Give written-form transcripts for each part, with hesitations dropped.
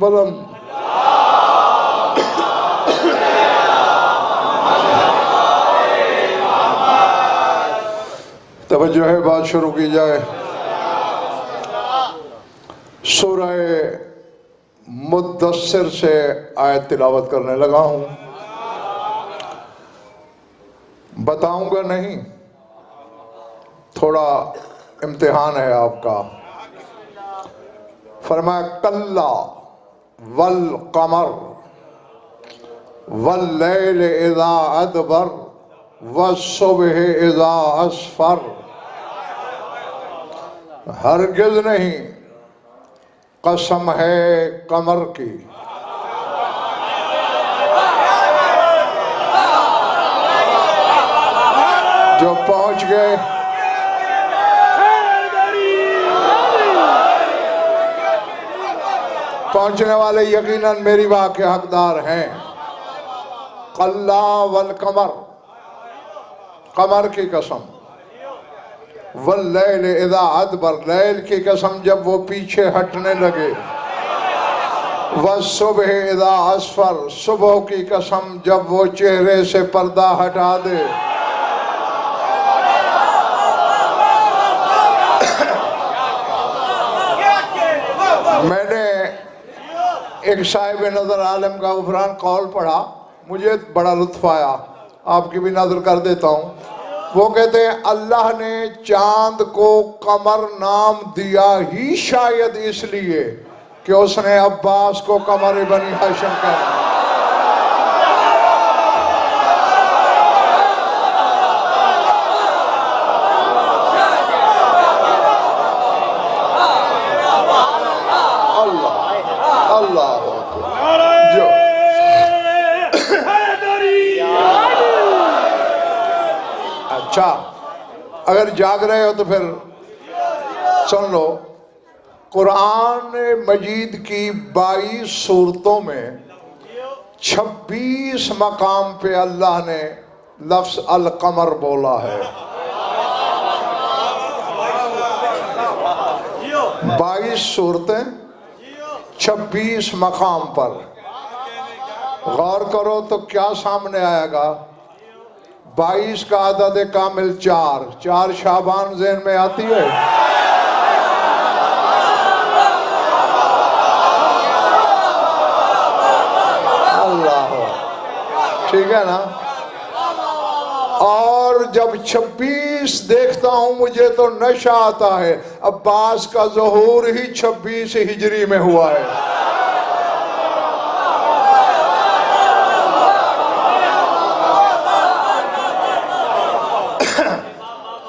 बुलंद तवज्जो है, बात शुरू की जाए। सूरह मुद्दस्सिर से आयत तिलावत करने लगा हूं। बताऊंगा नहीं, थोड़ा इम्तिहान है आपका। फरमाया कल्ला वल कमर वल लैल इज़ा अदबर वस्सुबह इज़ा अस्फर। हरगिज़ नहीं, कसम है कमर की, जो पहुंच गए पहुंचने वाले यकीनन मेरी वाह के हकदार हैं। कल्ला वल कमर, कमर की कसम, वल्लैल इज़ा अदबर, लैल की कसम जब वो पीछे हटने लगे, वस्सुबह इज़ा अस्फर, सुबह की कसम जब वो चेहरे से पर्दा हटा दे। मैंने एक साहिब नजर आलम का गुफरान कौल पढ़ा, मुझे बड़ा लुत्फ आया, आपकी भी नजर कर देता हूँ। वो कहते हैं अल्लाह ने चांद को कमर नाम दिया ही शायद इसलिए कि उसने अब्बास को कमर बनी हाशिम कहा। अच्छा, अगर जाग रहे हो तो फिर सुन लो। कुरान मजीद की 22 सूरतों में 26 मकाम पे अल्लाह ने लफ्ज अल कमर बोला है। 22 सूरतें 26 मकाम पर गौर करो तो क्या सामने आएगा। 22 का अदद कामिल 4 शाबान ज़हन में आती है। अल्लाह, ठीक है ना। और जब 26 देखता हूं मुझे तो नशा आता है। अब्बास का ज़हूर ही 26 हिजरी में हुआ है।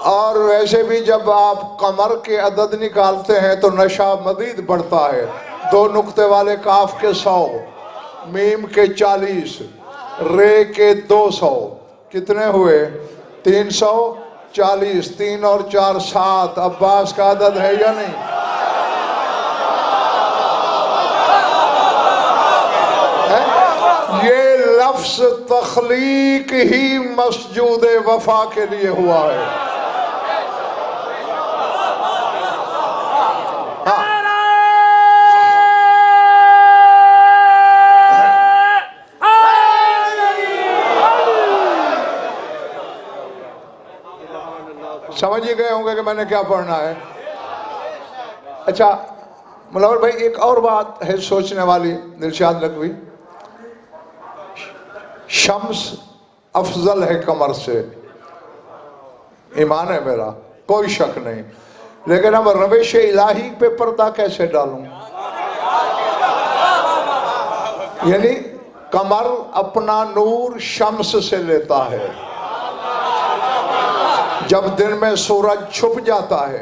और वैसे भी जब आप कमर के अदद निकालते हैं तो नशा मजीद बढ़ता है। 2 नुक्ते वाले काफ के 100, मीम के 40, रे के 200, कितने हुए? 340। 3 और 4 7। अब्बास का अदद है या नहीं? है? ये लफ्ज तख्लीक ही मस्जूद वफा के लिए हुआ है। समझ ही गए होंगे कि मैंने क्या पढ़ना है। अच्छा मुनव्वर भाई, एक और बात है सोचने वाली, दिलशाद नकवी। शम्स अफजल है कमर से, ईमान है मेरा, कोई शक नहीं। लेकिन अब रविश इलाही पे पर्दा कैसे डालूं? यानी कमर अपना नूर शम्स से लेता है। जब दिन में सूरज छुप जाता है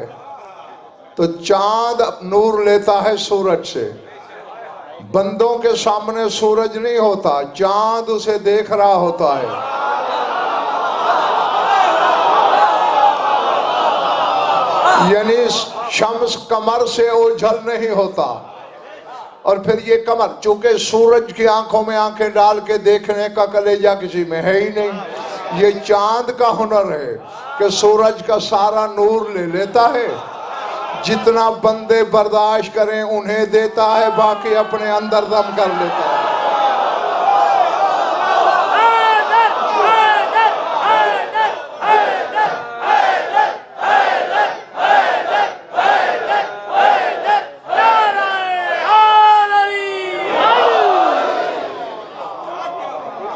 तो चांद नूर लेता है सूरज से। बंदों के सामने सूरज नहीं होता, चांद उसे देख रहा होता है। यानी शम्स कमर से ओझल नहीं होता। और फिर ये कमर, चूंकि सूरज की आंखों में आंखें डाल के देखने का कलेजा किसी में है ही नहीं। ये चांद का हुनर है कि सूरज का सारा नूर ले लेता है, जितना बंदे बर्दाश्त करें उन्हें देता है, बाकी अपने अंदर दम कर लेता है।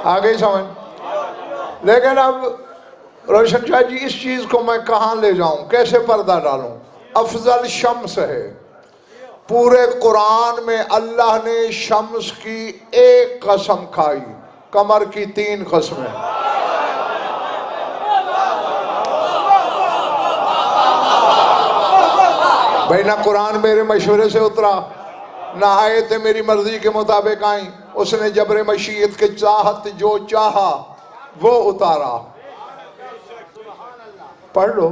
आगे समझ। लेकिन अब रोशन शाह जी, इस चीज को मैं कहां ले जाऊं, कैसे पर्दा डालूं? अफजल शम्स है। पूरे कुरान में अल्लाह ने शम्स की एक कसम खाई, कमर की 3 कसमें। भाई ना कुरान मेरे मशवरे से उतरा, ना आयतें मेरी मर्जी के मुताबिक आई, उसने जबरे मशीयत के चाहत जो चाहा वो उतारा। पढ़ लो।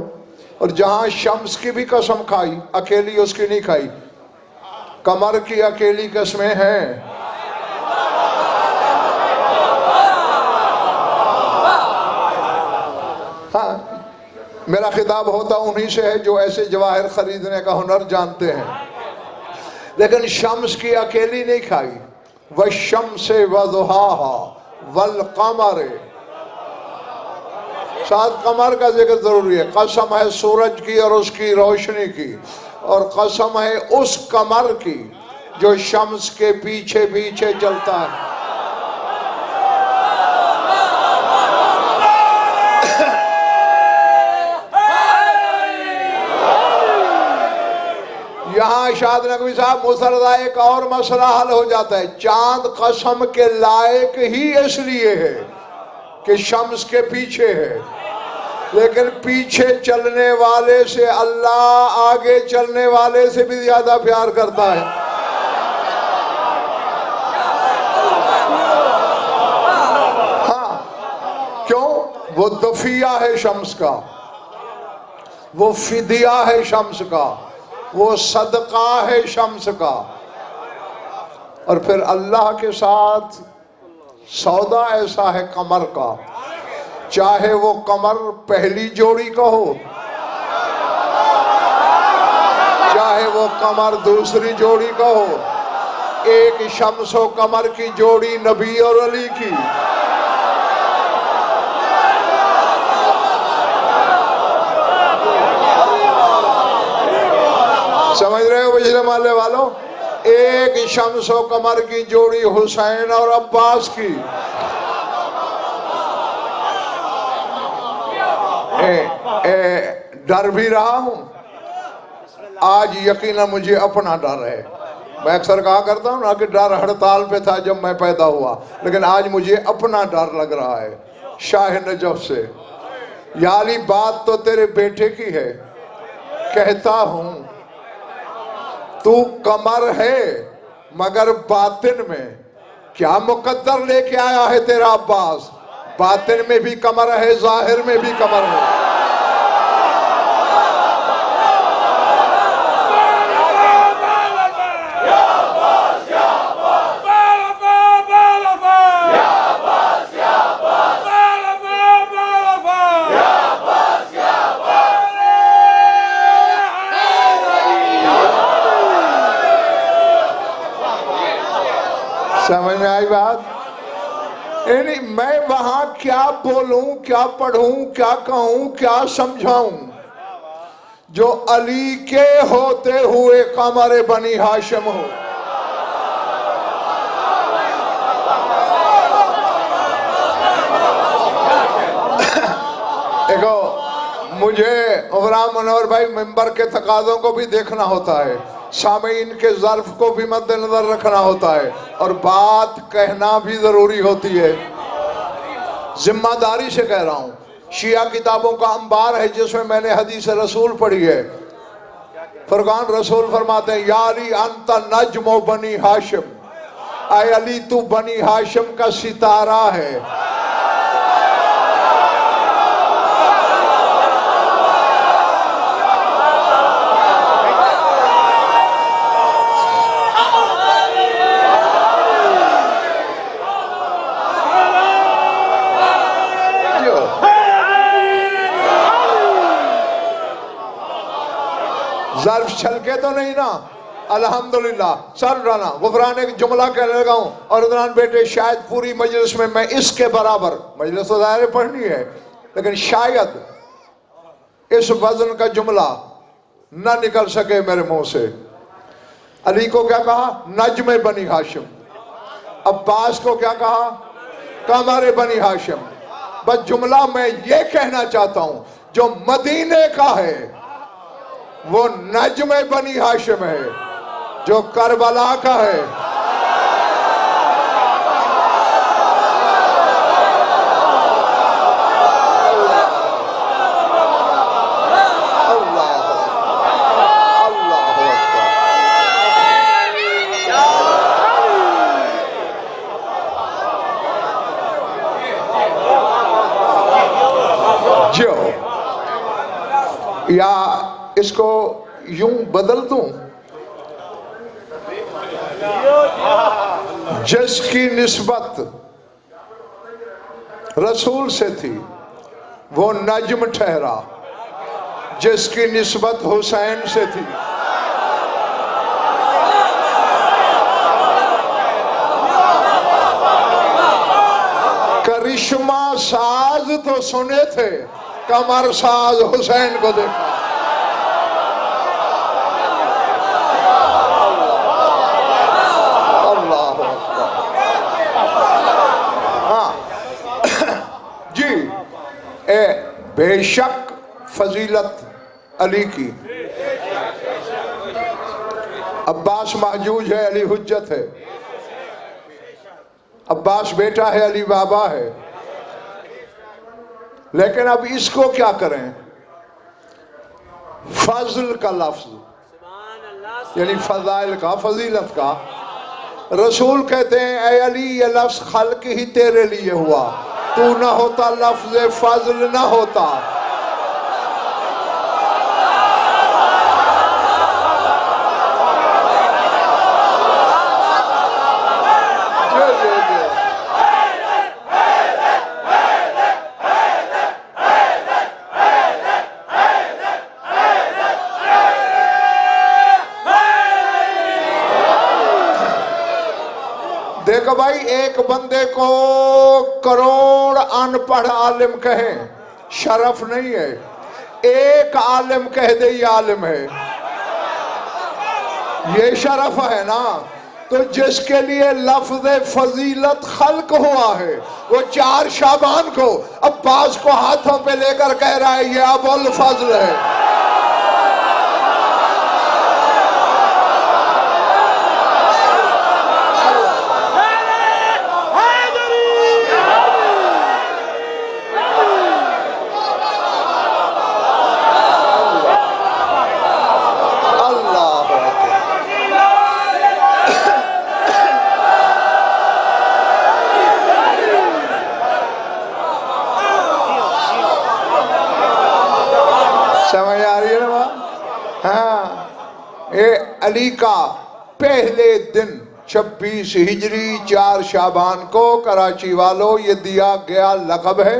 और जहां शम्स की भी कसम खाई, अकेली उसकी नहीं खाई, कमर की अकेली कसमें हैं। हाँ, मेरा खिताब होता उन्हीं से है जो ऐसे जवाहिर खरीदने का हुनर जानते हैं। लेकिन शम्स की अकेली नहीं खाई। वह शम्स वज़ुहाहा वल कमर, साथ कमर का जिक्र जरूरी है। कसम है सूरज की और उसकी रोशनी की, और कसम है उस कमर की जो शम्स के पीछे पीछे चलता है। यहाँ शाद नकवी साहब मुसरदा एक और मसला हल हो जाता है। चांद कसम के लायक ही इसलिए है कि शम्स के पीछे है, लेकिन पीछे चलने वाले से अल्लाह आगे चलने वाले से भी ज्यादा प्यार करता है। हाँ, क्यों? वो दफिया है शम्स का, वो फिदिया है शम्स का, वो सदका है शम्स का। और फिर अल्लाह के साथ सौदा ऐसा है कमर का, चाहे वो कमर पहली जोड़ी का हो, चाहे वो कमर दूसरी जोड़ी का हो। एक शम्स व कमर की जोड़ी नबी और अली की। समझ रहे हो बिजली माले वालों? एक शम्स व कमर की जोड़ी हुसैन और अब्बास की। डर भी रहा हूं आज, यकीनन मुझे अपना डर है। मैं अक्सर कहा करता हूं ना कि डर हड़ताल पे था जब मैं पैदा हुआ, लेकिन आज मुझे अपना डर लग रहा है शाह नजफ से। याली बात तो तेरे बेटे की है, कहता हूं तू कमर है मगर बातिन में क्या मुकद्दर लेके आया है तेरा अब्बास। बातिन में भी कमर है, जाहिर में भी कमर है। समझ में आई बात? यानी मैं वहां क्या बोलूं, क्या पढ़ूं, क्या कहूं, क्या समझाऊं जो अली के होते हुए कमर बनी हाशिम हो। देखो, मुझे गुलाम मनोहर भाई मिंबर के तकाज़ों को भी देखना होता है, सामीन के ज़र्फ को भी मद्देनजर रखना होता है, और बात कहना भी जरूरी होती है। जिम्मेदारी से कह रहा हूं। शिया किताबों का अंबार है जिसमें मैंने हदीस रसूल पढ़ी है। फरकान रसूल फरमाते हैं, या अली अंता नज्मो बनी हाशिम, आय अली तू बनी हाशिम का सितारा है। ज़र्फ छलके तो नहीं ना? अल्हम्दुलिल्लाह। सर उठाना, गुफरान एक जुमला कहने लगा हूँ। और उदरान बेटे, शायद पूरी मजलिस में मैं इसके बराबर, मजलिस तो दायरे पढ़नी है, लेकिन शायद इस वजन का जुमला ना निकल सके मेरे मुंह से। अली को क्या कहा? नज्म बनी हाशिम। अब्बास को क्या कहा? कमर बनी हाशिम। बस जुमला मैं ये कहना चाहता हूं, जो मदीने का है वो नज्म बनी हाशिम है, जो करबला का है जो, या इसको यूं बदल दूं, जिसकी निस्बत रसूल से थी वो नज्म ठहरा, जिसकी निस्बत हुसैन से थी करिश्मा साज तो सुने थे, कमर साज हुसैन को देखा। अल्लाह हाँ जी। बेशक फजीलत अली की, अब्बास महजूज है, अली हुज्जत है। अब्बास बेटा है, अली बाबा है। लेकिन अब इसको क्या करें? फजल का लफ्ज यानी फजाइल का, फजीलत का, रसूल कहते हैं ऐ अली ये लफ्ज खल्क ही तेरे लिए हुआ, तू ना होता लफ्ज फजल ना होता। देखो भाई, एक बंदे को करोड़ अनपढ़ आलिम कहे शरफ नहीं है, एक आलिम कह दे ये आलिम है, ये शरफ है ना। तो जिसके लिए लफ्ज फजीलत खल्क हुआ है वो 4 शाबान को अब्बास को हाथों पे लेकर कह रहा है ये अबुल फजल है। समझ आ रही है ना बात? हाँ, ये अली का पहले दिन 26 हिजरी 4 शाबान को कराची वालों ये दिया गया लक़ब है,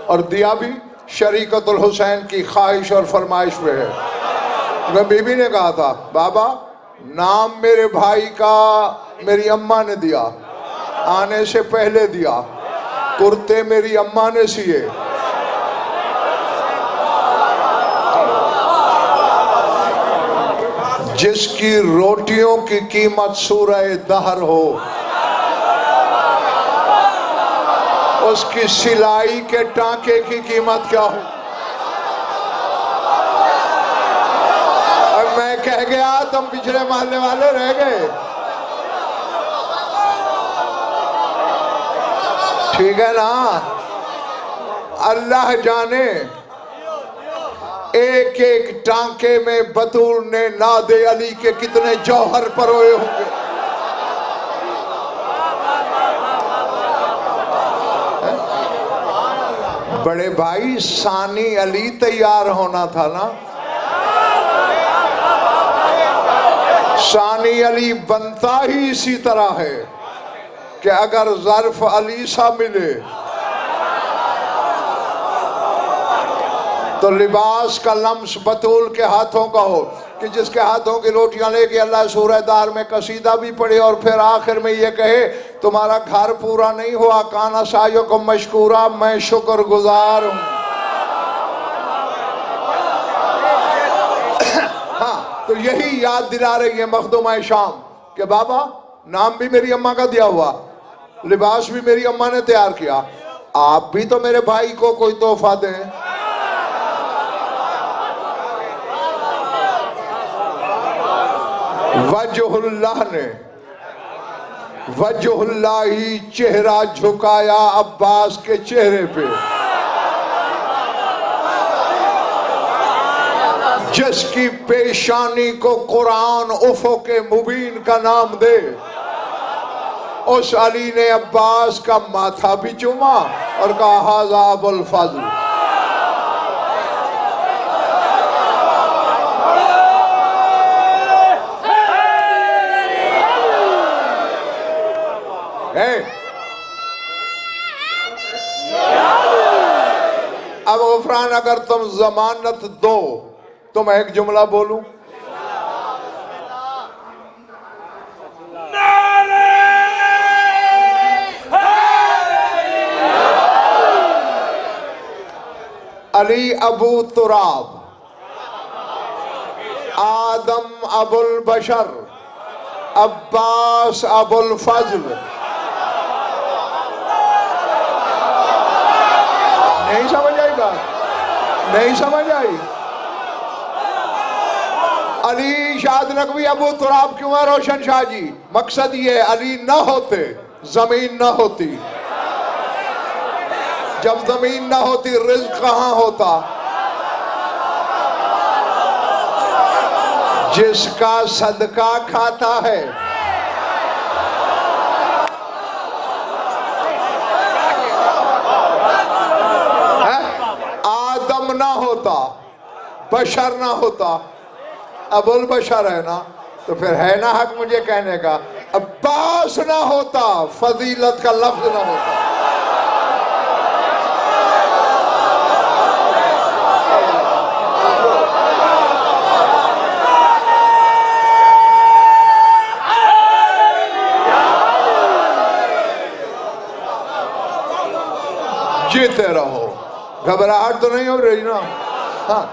और दिया भी शरीकतुल हुसैन की ख्वाहिश और फरमाइश पे है। मैं बीबी ने कहा था बाबा नाम मेरे भाई का मेरी अम्मा ने दिया, आने से पहले दिया, कुर्ते मेरी अम्मा ने सिए, जिसकी रोटियों की कीमत सूरह दहर हो, उसकी सिलाई के टांके की कीमत क्या हो। और मैं कह गया तुम पिछले मोहल्ले वाले रह गए। ठीक है ना? अल्लाह जाने एक एक टांके में बतूल ने नादे अली के कितने जौहर परोए होंगे। बड़े भाई सानी अली तैयार होना था ना। सानी अली बनता ही इसी तरह है कि अगर ज़र्फ अली सा मिले तो लिबास का लम्स बतूल के हाथों का हो कि जिसके हाथों की रोटियां लेके अल्लाह सूरह दार में कसीदा भी पढ़े और फिर आखिर में ये कहे तुम्हारा घर पूरा नहीं हुआ, काना सायो को मशकूरा, मैं शुक्रगुजार हूं। हाँ, तो यही याद दिला रही है मखदूमा शाम कि बाबा नाम भी मेरी अम्मा का दिया हुआ, लिबास भी मेरी अम्मा ने तैयार किया, आप भी तो मेरे भाई को कोई तोहफा दें। वजहुल्लाह ने वजहुल्लाही चेहरा झुकाया अब्बास के चेहरे पे, जिसकी पेशानी को कुरान उफुक मुबीन का नाम दे, उस अली ने अब्बास का माथा भी चूमा और कहा हाज़ा अबुल फज़ल। अब गफरान अगर तुम जमानत दो तो मैं एक जुमला बोलूं, अली अबू तुराब, आदम अबुल बशर, अब्बास अबुल फजल। नहीं समझ आई बात? नहीं समझ आई? अली शाद नकवी अबू तुराब क्यों है रोशन शाह जी? मकसद ये अली ना होते जमीन ना होती, जब जमीन ना होती रिज़्क़ कहां होता? जिसका सदका खाता है, आदम ना होता, बशर ना होता, अबुल बशर है ना, तो फिर है ना हक मुझे कहने का, अब्बास ना होता, फजीलत का लफ्ज ना होता। जीते रहो, घबराहट तो नहीं हो रही ना? हाँ,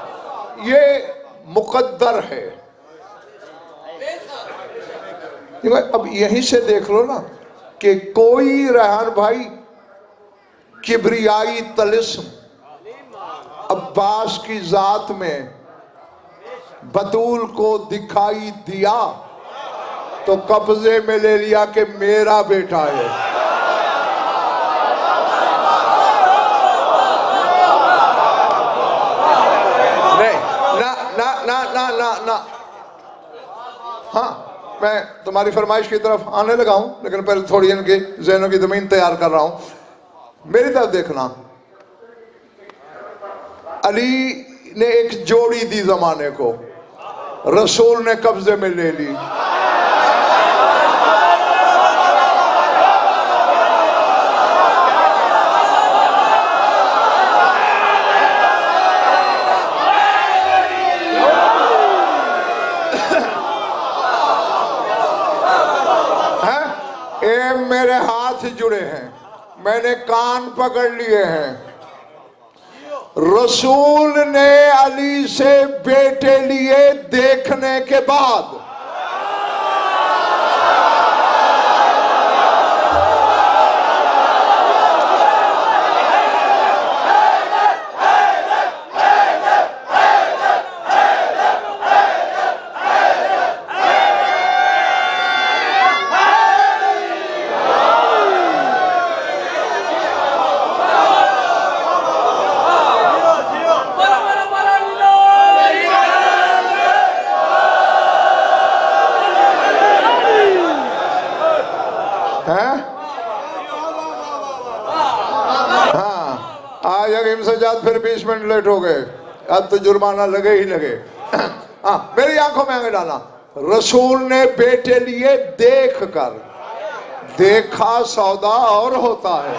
ये मुकद्दर है। अब यहीं से देख लो ना कि कोई रहन भाई किब्रियाई तलिस्म अब्बास की जात में बतूल को दिखाई दिया तो कब्जे में ले लिया कि मेरा बेटा है। ना हाँ, मैं तुम्हारी फरमाइश की तरफ आने लगा हूं, लेकिन पहले थोड़ी इनकी ज़हनों की ज़मीन तैयार कर रहा हूं। मेरी तरफ देखना, अली ने एक जोड़ी दी जमाने को, रसूल ने कब्जे में ले ली। मेरे हाथ जुड़े हैं, मैंने कान पकड़ लिए हैं। रसूल ने अली से बेटे लिए देखने के बाद फिर 20 मिनट लेट हो गए, अब तो जुर्माना लगे ही लगे। हाँ, मेरी आंखों में आगे डाला, रसूल ने बेटे लिए देख कर, देखा सौदा और होता है।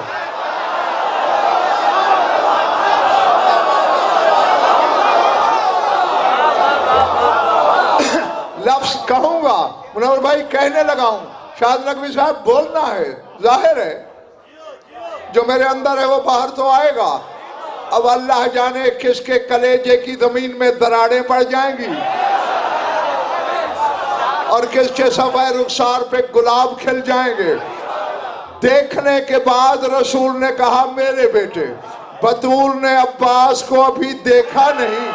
लफ्ज कहूंगा, मुनव्वर भाई कहने लगा हूं, शाद नकवी साहब बोलना है, जाहिर है जो मेरे अंदर है वो बाहर तो आएगा। अब अल्लाह जाने किसके कलेजे की जमीन में दरारें पड़ जाएंगी और किसके सफेद रुखसार पे गुलाब खिल जाएंगे। देखने के बाद रसूल ने कहा, मेरे बेटे बतूल ने अब्बास को अभी देखा नहीं,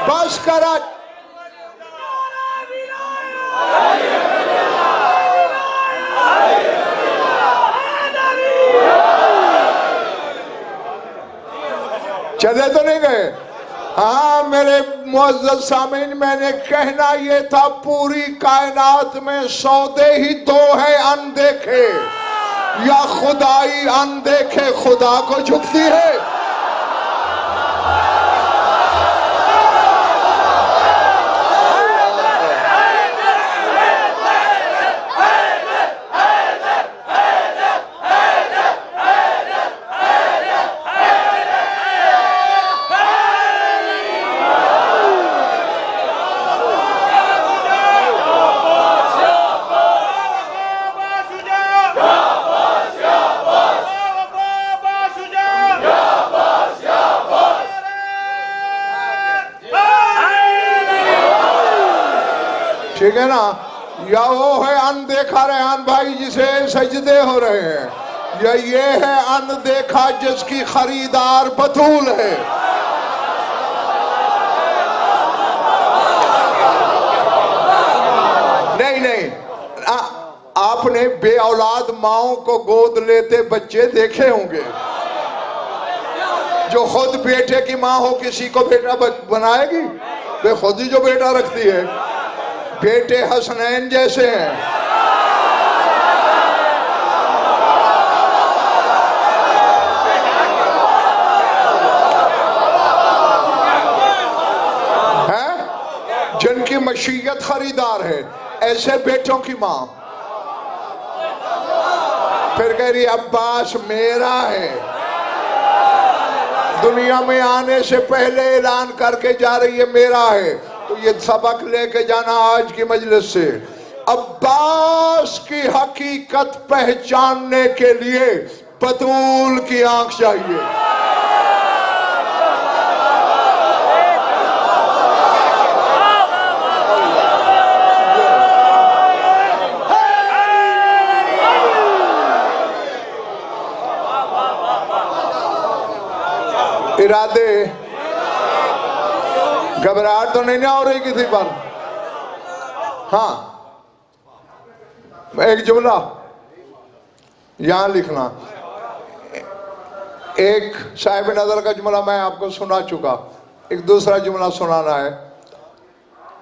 बस करा। चले तो नहीं गए। हाँ मेरे मुअज़्ज़ज़ सामीन, मैंने कहना ये था, पूरी कायनात में सौदे ही दो है अनदेखे, या खुदाई अनदेखे खुदा को झुकती है, ठीक है ना। या वो है अनदेखा रेहान भाई जिसे सजदे हो रहे हैं, या ये है अनदेखा जिसकी खरीदार बतूल है। नहीं नहीं, आपने बे औलाद माओं को गोद लेते बच्चे देखे होंगे, जो खुद बेटे की माँ हो किसी को बेटा बनाएगी? वे खुद ही जो बेटा रखती है। बेटे हसनैन जैसे हैं। जिनकी मशीयत खरीदार है, ऐसे बेटों की मां फिर कह रही अब्बास मेरा है। दुनिया में आने से पहले ऐलान करके जा रही है मेरा है। तो ये सबक लेके जाना आज की मजलिस से। अब्बास की हकीकत पहचानने के लिए बतूल की आंख चाहिए। इरादे घबराहट तो नहीं ना हो रही किसी पर? हाँ, एक जुमला यहां लिखना। एक साहिब नजर का जुमला मैं आपको सुना चुका, एक दूसरा जुमला सुनाना है।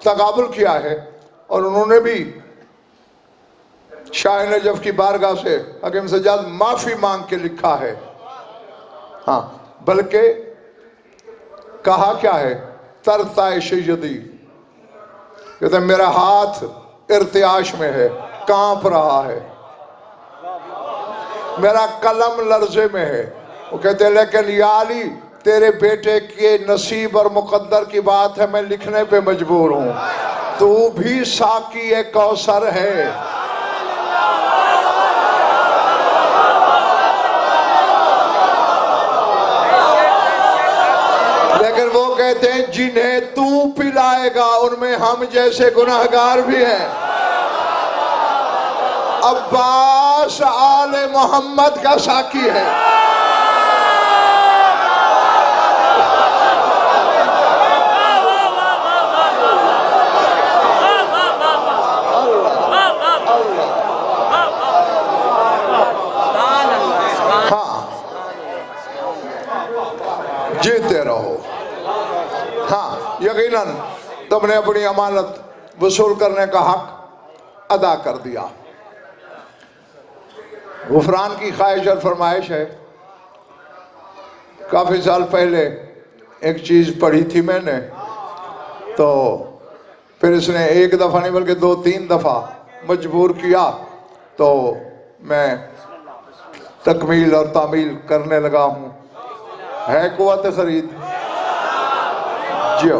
तकाबुल किया है और उन्होंने भी शाह नजफ की बारगाह से हकीम सज्जाद माफी मांग के लिखा है। हाँ, बल्कि कहा क्या है, तरताइश यदी, कहते मेरा हाथ इर्तियाश में है, कांप रहा है, मेरा कलम लर्जे में है। वो कहते लेकिन या अली तेरे बेटे के नसीब और मुकद्दर की बात है, मैं लिखने पे मजबूर हूं। तू भी साकी ए कौसर है। लेकिन वो कहते हैं जिन्हें तू पिलाएगा उनमें हम जैसे गुनाहगार भी हैं। अब्बास आले मोहम्मद का साकी है। हाँ, जीते रहो। हाँ, यकीनन तुमने अपनी अमानत वसूल करने का हक अदा कर दिया। गुफरान की ख्वाहिश और फरमाइश है। काफ़ी साल पहले एक चीज़ पढ़ी थी मैंने, तो फिर इसने एक दफ़ा नहीं बल्कि 2-3 दफ़ा मजबूर किया तो मैं तकमील और तामील करने लगा हूँ। है कुव्वत खरीद जो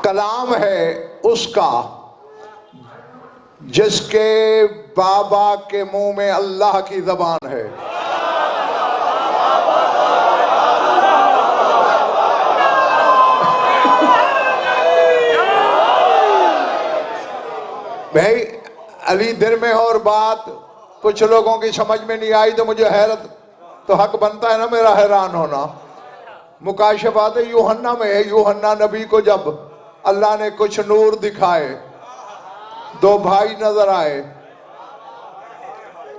कलाम है उसका जिसके बाबा के मुंह में अल्लाह की ज़बान है। भाई अली दिल में और बात कुछ लोगों की समझ में नहीं आई तो मुझे हैरत, तो हक बनता है ना मेरा हैरान होना। मुकाशफात यूहन्ना में है, यूहन्ना नबी को जब अल्लाह ने कुछ नूर दिखाए, दो भाई नजर आए।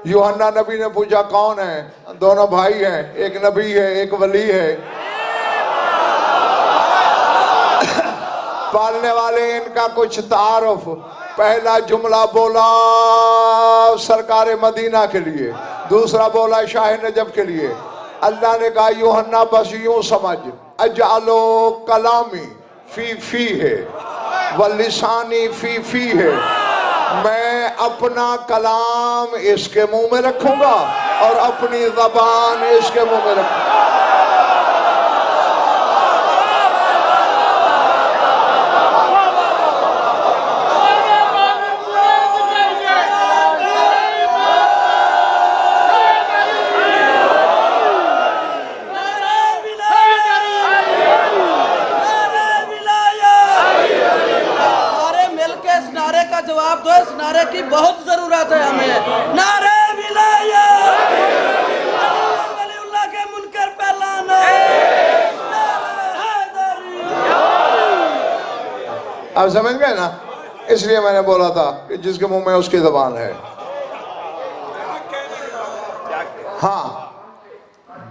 यूहन्ना नबी ने पूछा कौन है? दोनों भाई हैं, एक नबी है एक वली है। पालने वाले इनका कुछ तारुफ, पहला जुमला बोला सरकार मदीना के लिए, दूसरा बोला शाह नजब के लिए। अल्लाह ने कहा यूहन्ना बस यूं समझ, अजालो कलामी फी फी है व लिसानी फी फी है, मैं अपना कलाम इसके मुंह में रखूंगा और अपनी ज़बान इसके मुंह में रखूंगा। जवाब दो, इस नारे की बहुत जरूरत है हमें। नारे विलायत, वलीउल्लाह के मुनकर पे लाना, नारे हैदरी। आप समझ गए ना? इसलिए मैंने बोला था कि जिसके मुंह में उसकी ज़बान है। हाँ,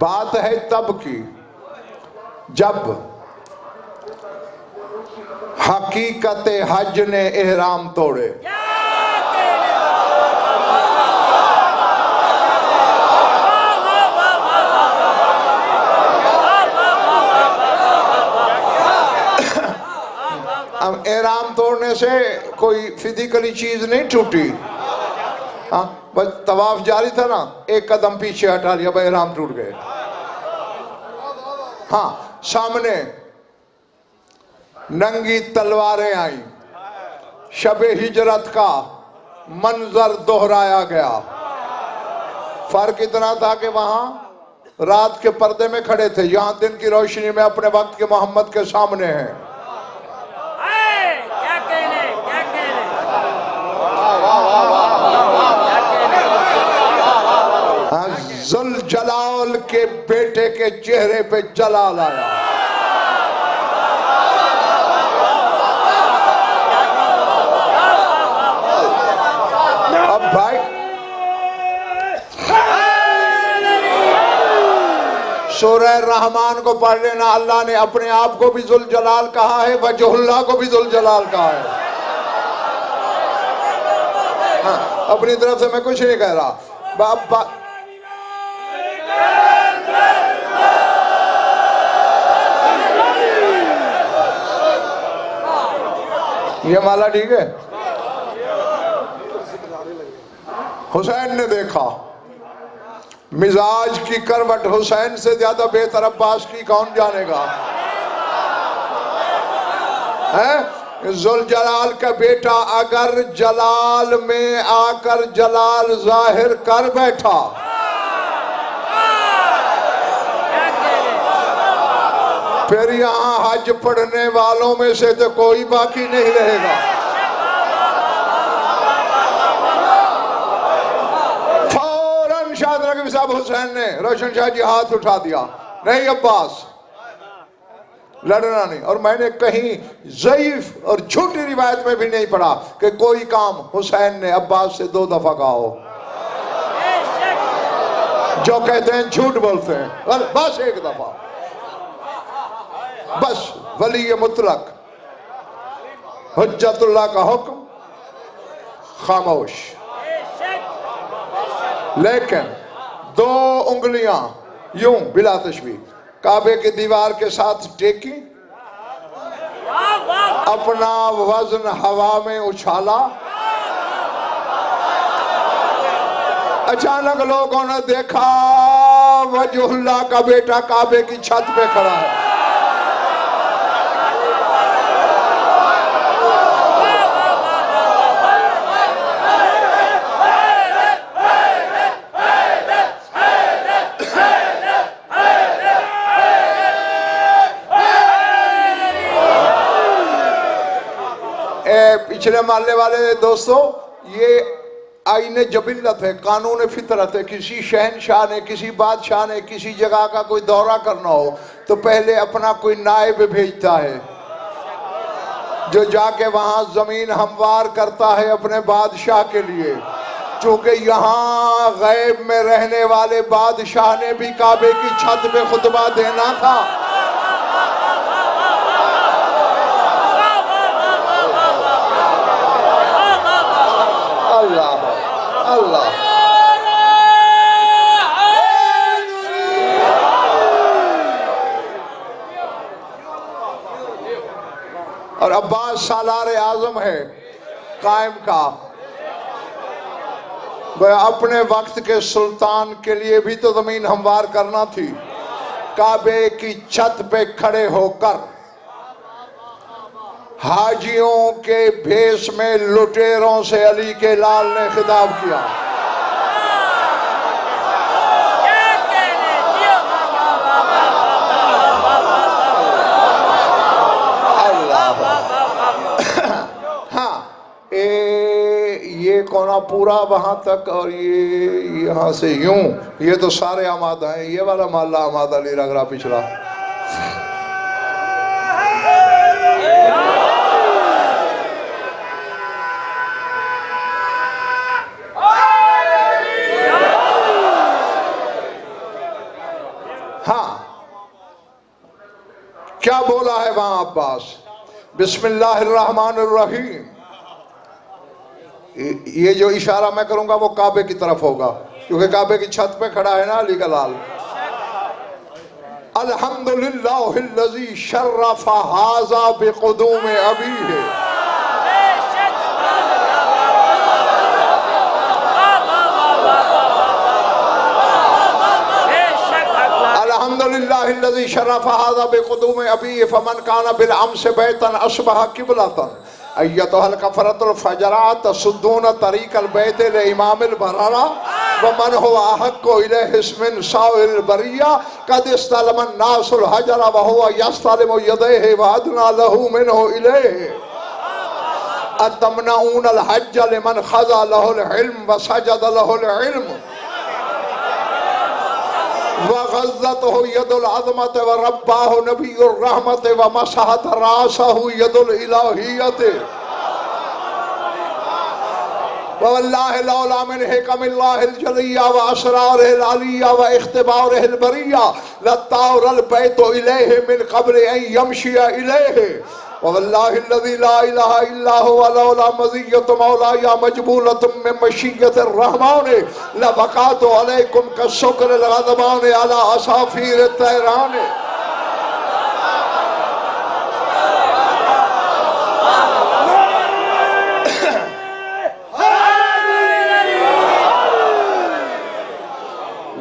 बात है तब की जब हकीकत हज ने एहराम तोड़े। अब एहराम तोड़ने से कोई फिजिकली चीज नहीं टूटी। हाँ, बस तवाफ जारी था ना, एक कदम पीछे हटा लिया, भाई एहराम टूट गए। हाँ, सामने नंगी तलवारें आई, शबे हिजरत का मंजर दोहराया गया। फर्क इतना था कि वहां रात के पर्दे में खड़े थे, यहां दिन की रोशनी में अपने वक्त के मोहम्मद के सामने हैं। क्या कहने जुल जलाल के बेटे के चेहरे पे जलाल आया। भाई सूरह रहमान को पढ़ लेना, अल्लाह ने अपने आप को भी जुल जलाल कहा है, वजहुल्लाह को भी जुल जलाल कहा है। हाँ, अपनी तरफ से मैं कुछ नहीं कह रहा। ये माला ठीक है। हुसैन ने देखा, मिजाज की करवट हुसैन से ज्यादा बेहतर अब्बास की कौन जानेगा? है जुल जलाल का बेटा अगर जलाल में आकर जलाल जाहिर कर बैठा, फिर यहाँ हज पढ़ने वालों में से तो कोई बाकी नहीं रहेगा। साहब हुसैन ने, रोशन शाह जी हाथ उठा दिया, नहीं अब्बास लड़ना नहीं। और मैंने कहीं ज़ईफ और झूठी रिवायत में भी नहीं पढ़ा कि कोई काम हुसैन ने अब्बास से 2 दफा कहा हो। जो कहते हैं झूठ बोलते हैं, बस 1 दफा, बस वली मुतलक हुज्जतुल्लाह का हुक्म खामोश। लेकिन 2 उंगलियां यूं बिला तशबीह काबे की दीवार के साथ टेकी, अपना वजन हवा में उछाला। अचानक लोगों ने देखा वजहुल्लाह का बेटा काबे की छत पे खड़ा है। पिछले मानने वाले दोस्तों, ये आईने जबिल्लत है, कानून फितरत है। किसी शहनशाह ने, किसी बादशाह ने किसी जगह का कोई दौरा करना हो तो पहले अपना कोई नायब भेजता है, जो जाके वहां जमीन हमवार करता है अपने बादशाह के लिए। चूंकि यहाँ गैब में रहने वाले बादशाह ने भी काबे की छत पे खुतबा देना था। अल्लाह अल्लाह। और अब्बास सालार आजम है कायम का। वह अपने वक्त के सुल्तान के लिए भी तो जमीन हमवार करना थी। काबे की छत पे खड़े होकर हाजियों के भेष में लुटेरों से अली के लाल ने खिताब किया। अल्लाह। हाँ, ये कोना पूरा वहां तक और ये यहाँ से यूं, ये तो सारे आमादा हैं। ये वाला माला आमादा ली रगड़ा पिछड़ा। क्या बोला है वहां अब्बास? बिस्मिल्लाहिर्रहमानिर्रहीम। ये जो इशारा मैं करूंगा वो काबे की तरफ होगा, क्योंकि काबे की छत पे खड़ा है ना अली का लाल। अल्हम्दुलिल्लाहिल्लज़ी शर्रफ़ हाज़ा बिक़ुदूम अबीही। अल्हम्दुलिल्लाहिल्लज़ी शर्रफ़ हाज़ा बिक़ुदूम अबीही फ़मन काना बिल अम्स बैतन अशबह क़िबलतन अय्यतुहल कफ़रतुल फ़जरात तसुद्दून तरीक़ल बैत ल इमामिल बरारा व मन हुवा अहक्कु इलैहि मिन साइरिल बरिया क़द इस्तलमन नासुल हजरा व हुवा यस्तलिमु यदैहि व अदना लहु मिनहु इलैहि अतमनऊनल हज्ज लिमन ख़ज़ा लहुल इल्म व सजद लहुल इल्म वग़ज़्ज़तहु यदुल अज़मत व रब्बाहु नबियुर रहमत व मसहत रासहु यदुल इलाहियत वल्लाहि लौला मिन हिकमिल्लाहिल जलिया व असरारिल अलिया व इख्तिबारिल बरिया लताउरल बैतु इलैहि मिन क़ब्ल अन यमशिया इलैहि वल्लाहिल्लज़ी ला इलाहा इल्ला हुवा लौला मज़िय्यतु मौलाया मजबूलतुम मिन मशीय्यतिर रहमान लबक़ातु अलैकुम कसुक्रिल ग़ज़बान अला असाफ़ीरित तैरान।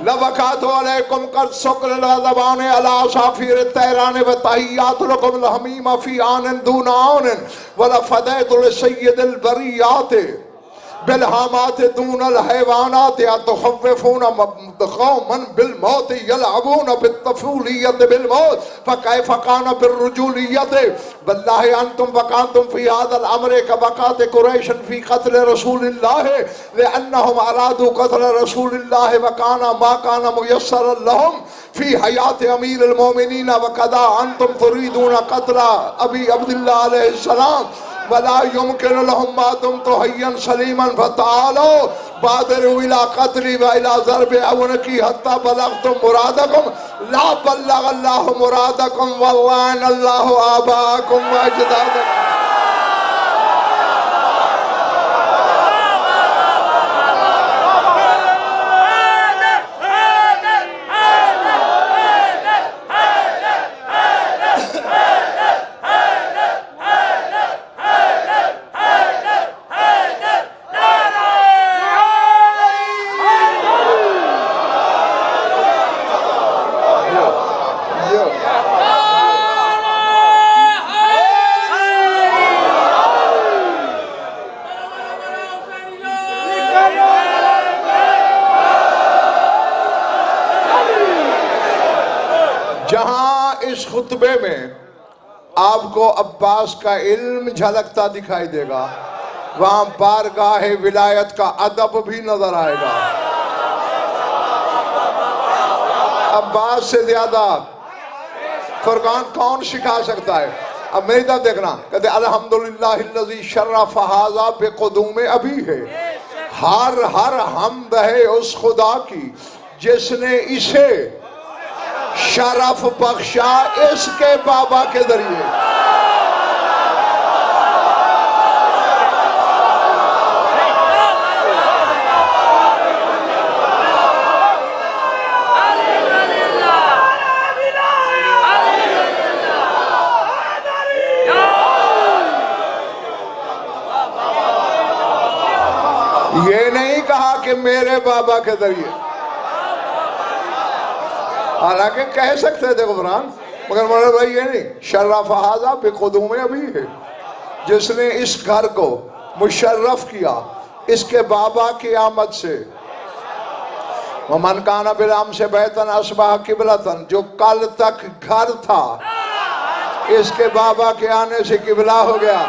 लबक़ातु अलैकुम कसुक्रिल ग़ज़बान अला असाफ़ीरित तैरान व तहिय्यातु लकुम हमीम फ़ी आनिन दूना आनिन व लफ़दैतु लिसय्यिदिल बरियात बिलहामात दूनल हैवानात यतख़व्विफ़ून क़ौमन बिल मौत यलअबून बित्तफ़ूलियत बिल मौत फ़कैफ़ कान बिर्रुजूलियत वल्लाहि अंतुम वकांतुम फ़ी हाज़ल अम्र कबक़ात कुरैश फ़ी क़त्ल रसूलिल्लाह लिअन्नहुम अरादू क़त्ल रसूलिल्लाह व काना मा काना मुयस्सरन लहुम फ़ी हयात अमीरुल मोमिनीन व कदा अंतुम तुरीदून क़त्ल अबी अब्दुल्लाह अलैहिस्सलाम वला युमकिनु लहुम मा दुमतु हय्यन सलीमन फतआलो बादिरु इला क़त्ली व इला ज़रबि अवनकी हत्ता बलगतुम मुरादकुम ला बल्लगल्लाहु मुरादकुम वल्लानल्लाहु आबाकुम व अजदादकुम। खुतबे में आपको अब्बास का इल्म झलकता दिखाई देगा, वहां बारगाह विलायत का अदब भी नजर आएगा। अब्बास से ज्यादा फुरकान कौन सिखा सकता है? अब मेरी तरफ देखना, कहते अल्हम्दुलिल्लाहिल्लज़ी शर्रफ़ हाज़ा बिक़ुदूम अबी है। हर हर हमद है उस खुदा की जिसने इसे शरफ बख्शा इसके बाबा के जरिए। ये नहीं कहा कि मेरे बाबा के जरिए, हालांकि कह सकते थे कुरान, मगर मोहम्मद भाई ये नहीं, शर्रफ हाज़ा बिक़ुदूम अबी है, जिसने इस घर को मुशर्रफ किया इसके बाबा की आमद से। वमन काना बिलाम से बैतन अस्बाह किबलतन, जो कल तक घर था इसके बाबा के आने से किबला हो गया।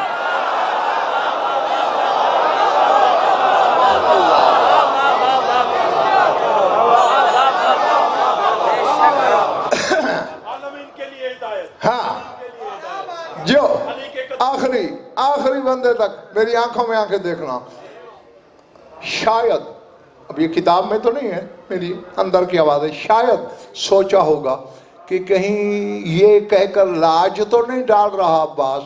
जो आखिरी बंदे तक मेरी आंखों में आंखें देखना। शायद, अब ये किताब में तो नहीं है, मेरी अंदर की आवाज है, शायद सोचा होगा कि कहीं ये कहकर लाज तो नहीं डाल रहा अब्बास।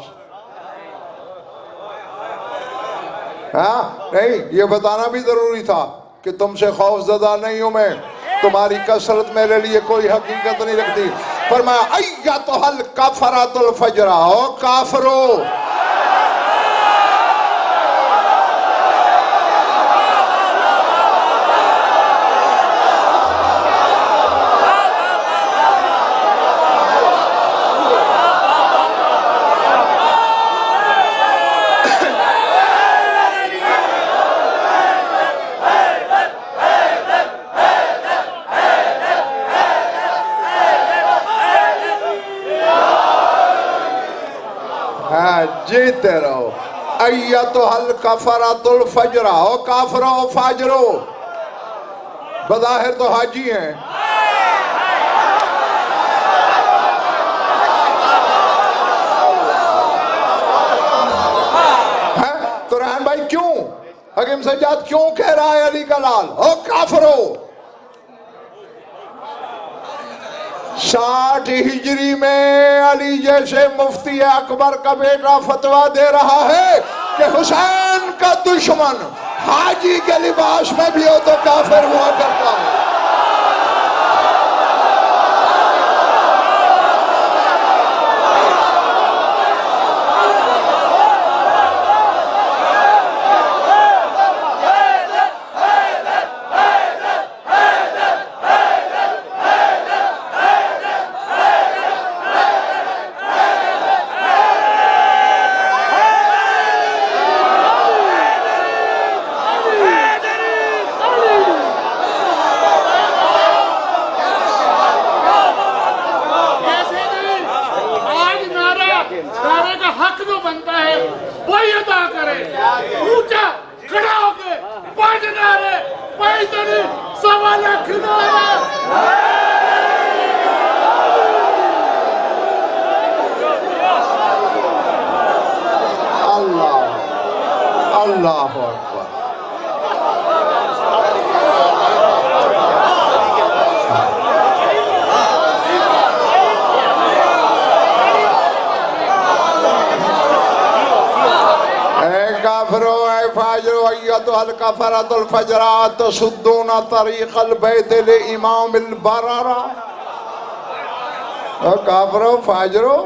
हाँ नहीं, ये बताना भी जरूरी था कि तुमसे खौफजदा नहीं हूं मैं, तुम्हारी कसरत मेरे लिए कोई हकीकत नहीं रखती। फरमाया अय्यतुहल कफरातुल फजरा, ओ काफरो, जीते रहो। अय्यतुहल कफरातुल फजरा, ओ काफरो फाजरो, बज़ाहिर तो हाजी हैं, तो रहमान भाई क्यों, हकीम सज्जाद क्यों कह रहा है अली का लाल ओ काफरो? 60 हिजरी में अली जैसे मुफ्ती अकबर का बेटा फतवा दे रहा है कि हुसैन का दुश्मन हाजी के लिबास में भी हो तो काफिर हुआ करता है। अल्लाह अकबर। काफिरो ऐ फाजरो अय्यतुहल कफरातुल फजरात तसुद्दूना तरीक़ल बैतिल इमामिल बरारा। काफिरो फाजरो,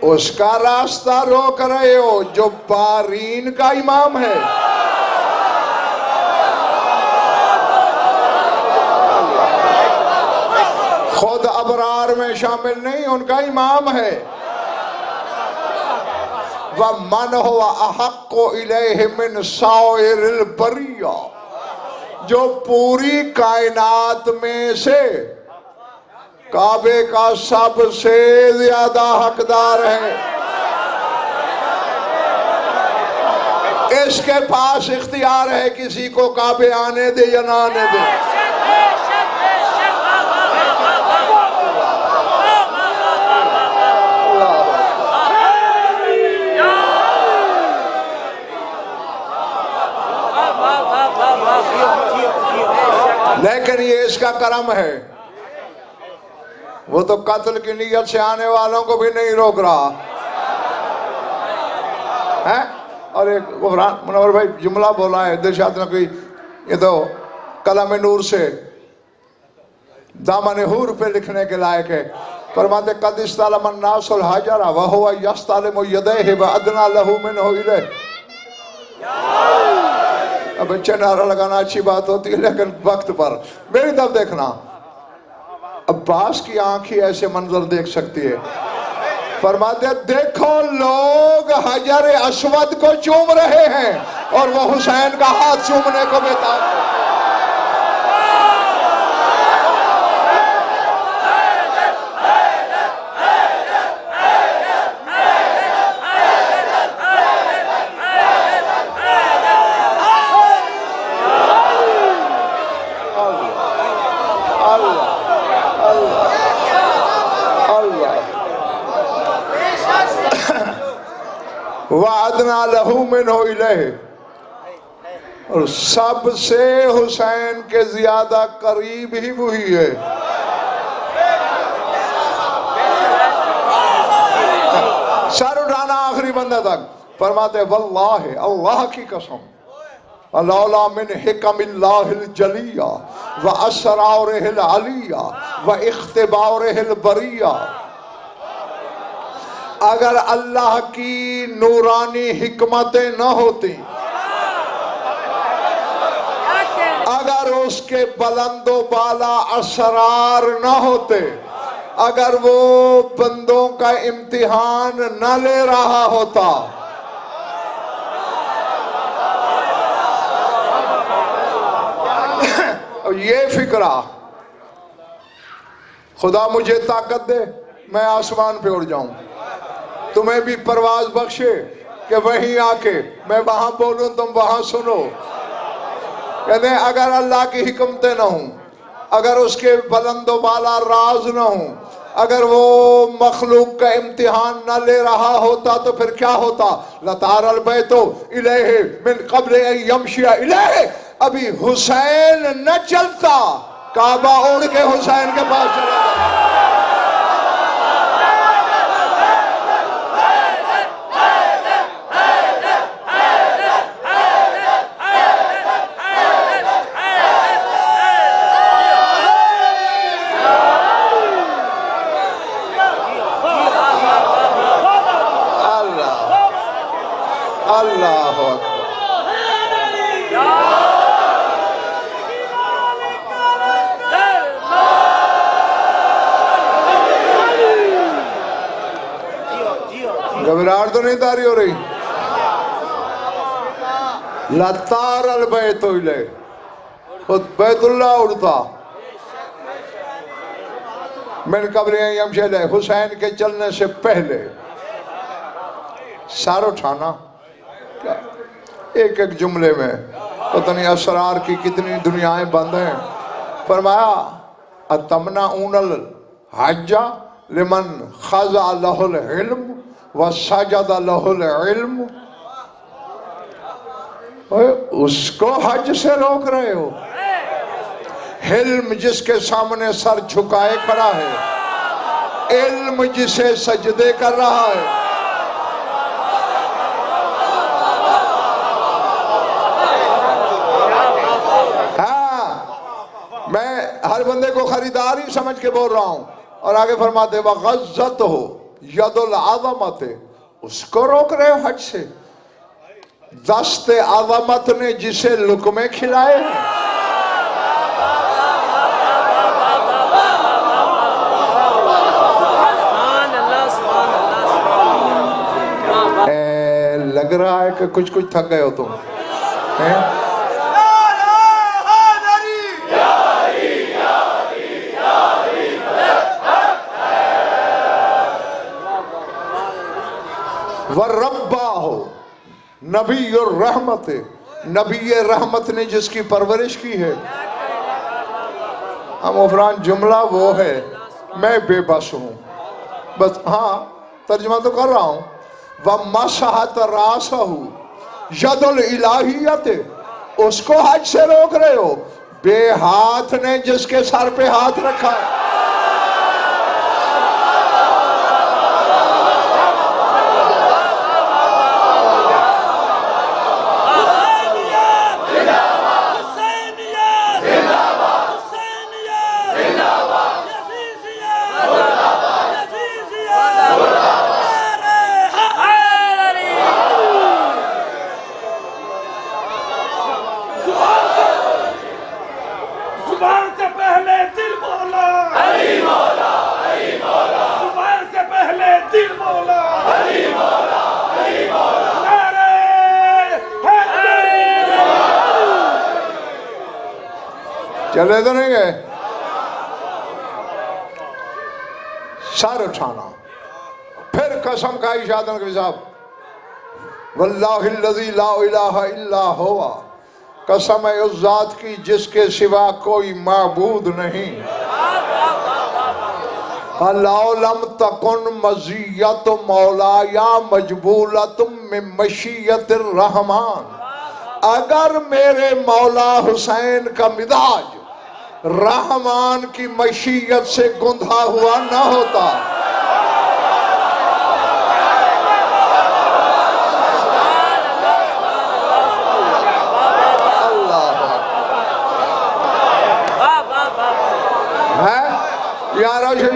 उसका रास्ता रोक रहे हो जो बारीन का इमाम है। खुद अबरार में शामिल नहीं, उनका इमाम है। व मन हुआ अहक्कु इलैहि मिन साइरिल बरिया, जो पूरी कायनात में से काबे का सबसे ज्यादा हकदार है। इसके पास इख्तियार है किसी को काबे आने दे या ना आने दे। लेकिन ये इसका करम है, वो तो कत्ल की नीयत से आने वालों को भी नहीं रोक रहा है। और एक गुफरान मुनव्वर भाई जुमला बोला है दिलशाद नकवी, ये तो कलम नूर से दामन हूर पे लिखने के लायक है। फरमाते कद इस्तलमन नासुल हजरा व हुवा यस्तलिमु यदैहि व अदना लहू मिनहु इलैह। अब बच्चे नारा लगाना अच्छी बात होती है, लेकिन वक्त पर मेरी तरफ देखना। अब्बास की आंख ही ऐसे मंजर देख सकती है। फरमाते देखो लोग हजर अस्वद को चूम रहे हैं और वो हुसैन का हाथ चूमने को बेताब है। वादना लहू मिनहु इलैह, और सबसे हुसैन के ज्यादा करीब ही वही है। सर उठाना आखिरी बंदा तक। फरमाते वल्लाह, अल्लाह की कसम, लौला मिन हिकमिल्लाहिल जलिया व असरारिहिल अलिया व इख्तिबारिहिल बरिया, अगर अल्लाह की नूरानी हिकमतें न होती, अगर उसके बुलंदो बाला असरार न होते, अगर वो बंदों का इम्तिहान न ले रहा होता, ये फिक्रा खुदा मुझे ताकत दे मैं आसमान पे उड़ जाऊं, तुम्हें भी परवाज बख्शे कि वहीं आके मैं वहां बोलूं तुम वहां सुनो। कहते हैं अगर अल्लाह की हिकमतें न हूं, अगर उसके बुलंदो बाला राज न हूं, अगर वो मखलूक का इम्तिहान न ले रहा होता तो फिर क्या होता। लतारल बैतो इलैहि मिन क़ब्ल अन यमशिया इलैहि, अभी हुसैन न चलता, काबा उड़ के हुसैन के पास चला जाता। अल्लाह घबराहट तो नहीं तारी हो रही। लतार अल बैतो इले, बैतुल्लाह उड़ता मिन क़ब्ल अन यमशिया, हुसैन के चलने से पहले। सर उठाना एक एक जुमले में पता नहीं असरार की कितनी दुनियाएं बंद हैं। फरमाया अतमना ऊनल हज्जा लिमन खज़ा लहुल इल्म व सजदा लहुल इल्म, उसको हज से रोक रहे हो। इल्म जिसके सामने सर झुकाए खड़ा है, इल्म जिसे सजदे कर रहा है। हर बंदे को खरीदार ही समझ के बोल रहा हूं। और आगे फरमाते वग़ज़्ज़त हो यदुल आज़मत, उसको रोक रहे हो हज से। दस्ते आज़मत ने जिसे लुक़मे खिलाए हैं, लग रहा है कि कुछ कुछ थक गए हो तुम हैं? व रब्बा हो, नबी और रहमत, नबी रहमत ने जिसकी परवरिश की है। हम उफरान जुमला वो है, मैं बेबस हूँ बस, हाँ तर्जमा तो कर रहा हूँ। व मसहत रासहू यदुल इलाहियत, उसको हज से रोक रहे हो। बेहाथ ने जिसके सर पे हाथ रखा। जुबान से पहले दिल मौला, अली मौला, अली मौला। जुबान से पहले दिल मौला, अली मौला, अली मौला। नारे हैदर। चले तो नहीं गए। सर उठाना, फिर कसम का इशादन के साहब, वल्लाहिल्लज़ी ला इलाहा इल्ला हुवा, कसम है उस जात की जिसके सिवा कोई माबूद नहीं। लम तकुन मज़ियत मौला या मजबूलत में मशीयत रहमान, अगर मेरे मौला हुसैन का मिजाज रहमान की मशीयत से गुंधा हुआ न होता,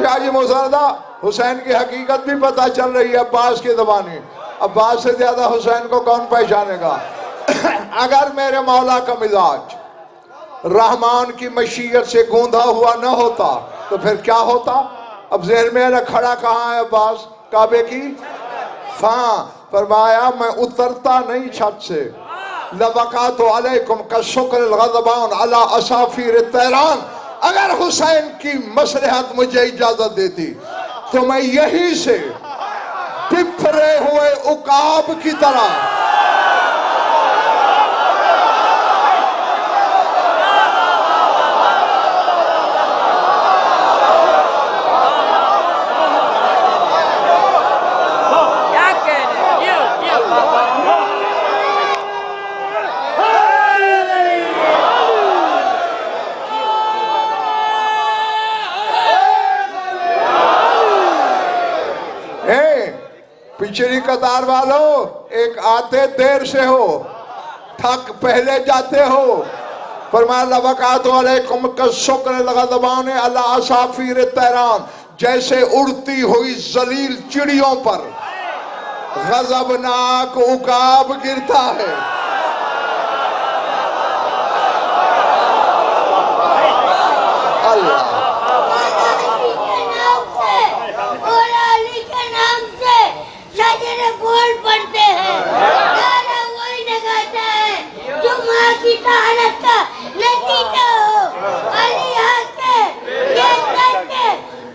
शाहजी मुसरदा हुसैन की हकीकत भी पता चल रही है अब्बास की ज़बानी। अब्बास से ज्यादा हुसैन को कौन पहचानेगा। अगर मेरे मौला का मिजाज रहमान की मशीयत से गूंधा हुआ न होता तो फिर क्या होता। अब ज़हन में खड़ा कहाँ है अब्बास, काबे की हाँ। फरमाया मैं उतरता नहीं छत से, लबकातु अलैकुम कशुक्र गज़बान अला असाफिर तैरान। अगर हुसैन की मसलहत मुझे इजाजत देती तो मैं यहीं से बिफरे हुए उकाब की तरह पिछली कतार वालों, एक आते देर से हो, थक पहले जाते हो। फरमाया लबकातु अलैकुम कशुक्र गज़बान अला असाफिर तैरान, जैसे उड़ती हुई जलील चिड़ियों पर गजबनाक उकाब गिरता है। अल्लाह बोल पड़ते हैं, नारा वही लगाता है जो माँ की ताहनत का नतीजा हो। अली हंसते, ये करते,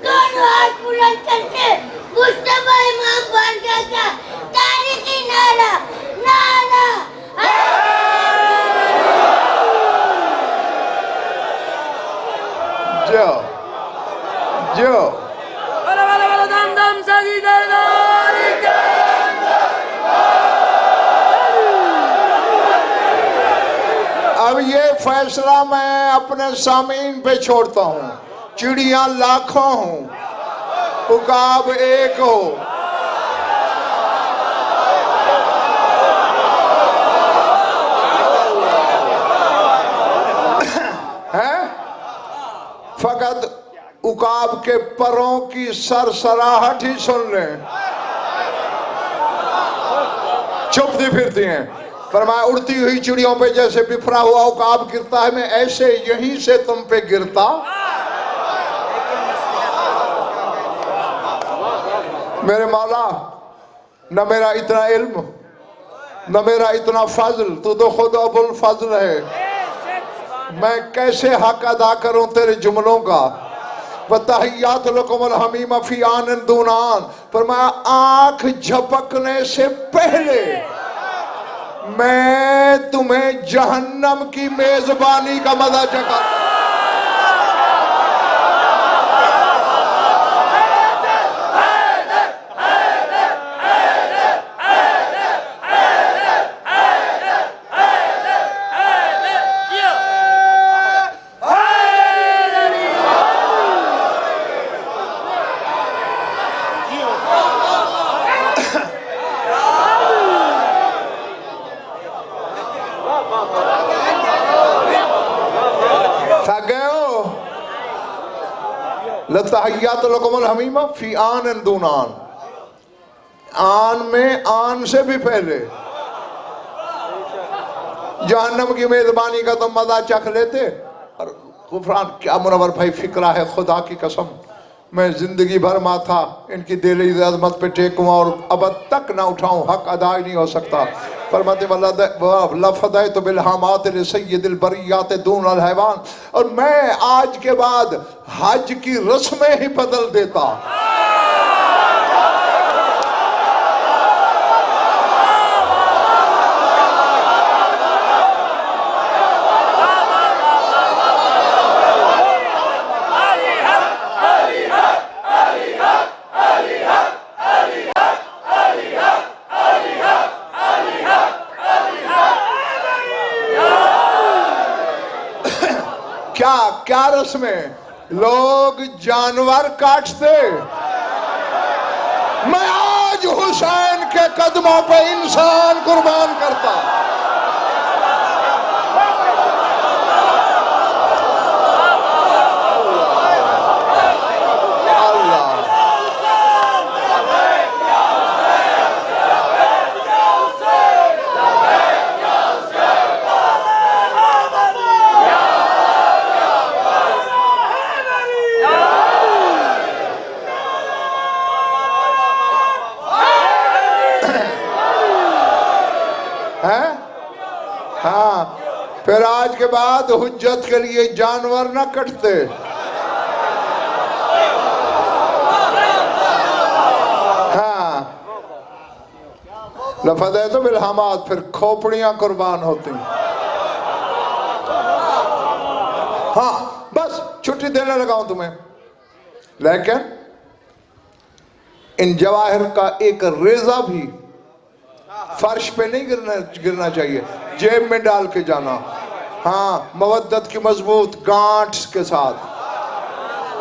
दोनों हाथ बुलंद करके मुस्तफा इमाम बारगाह का तारीखी नारा, नारा जो जो दम दम सगी अब ये फैसला मैं अपने सामीन पे छोड़ता हूँ। चिड़ियां लाखों हूँ, उकाब एक हो। है फकत उकाब के परों की सरसराहट ही सुन ले, चुपती फिरती हैं। फरमाया उड़ती हुई चिड़ियों पे जैसे बिफरा हुआ उकाब गिरता है, मैं ऐसे यहीं से तुम पे गिरता। मेरे मौला, न मेरा इतना इल्म, न मेरा इतना फजल, तू तो खुद अबुल फजल है। मैं कैसे हक अदा करूं तेरे जुमलों का। वतहिय्यातु लकुमुल हमीम फी आनिन दून आन, फरमाया आंख झपकने से पहले मैं तुम्हें जहन्नम की मेजबानी का मजा चखा। लतहिय्यातु लकुमुल हमीम फी आनिन दून आन, आन में आन से भी पहले जहन्नम की मेजबानी का तो मजा चख लेते। और गुफरान क्या मुनव्वर भाई फिक्रा है, खुदा की कसम मैं जिंदगी भर माथा इनकी दिली अजमत पे टेकूं और अब तक ना उठाऊं, हक अदा ही नहीं हो सकता। फरमाते लफदे तो बिलहामात सय्यदिल बरियात दून अल हैवान, और मैं आज के बाद हज की रस्में ही बदल देता। क्या क्या रस्में, लोग जानवर काटते, मैं आज हुसैन के कदमों पे इंसान कुर्बान करता। फिर आज के बाद हुज्जत के लिए जानवर न कटते। हाँ, लफदे तो बिलहामात, फिर खोपड़ियां कुर्बान होती। हाँ बस छुट्टी देने लगा हूं तुम्हें, लेकिन इन जवाहिर का एक रेजा भी फर्श पे नहीं गिरना चाहिए, जेब में डाल के जाना। हाँ, मवद्दत की मजबूत गांठ के साथ,